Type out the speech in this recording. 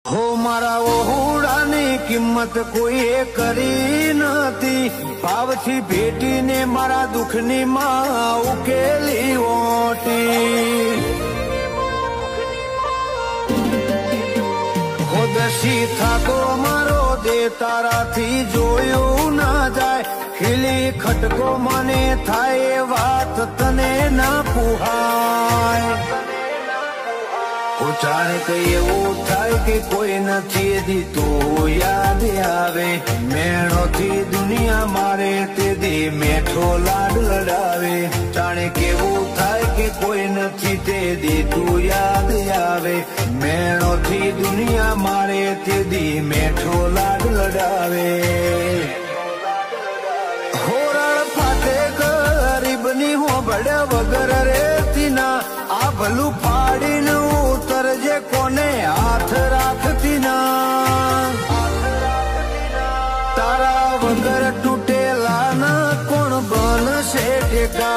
हो मारा ओहुडानी किंमत कोई करी नती, भावथी भेटीने मारा दुखनी मां उकेली ओटी। हो दशी थाको मारो दे ताराथी जोયું ना जाए, खिली खटको मने थाए वात तने ना पुहाय। जाने कई वो थाय के कोई नथी दी तो याद आवे, मेणो थी दुनिया मारे ते दी मेठो लाड लड़ावे। जाने के वो थाय के कोई नथी ते दी तू याद आवे, मेणो थी दुनिया मारे ते दी मेठो लाड लड़ावे। होरण फाटे गरीबनी हो बड़े वगर रे तीना, आ भलू फाड़ी न उतरजे कोने हाथ राखती ना। तारा वगर टूटेला ना कोण बन से टेका।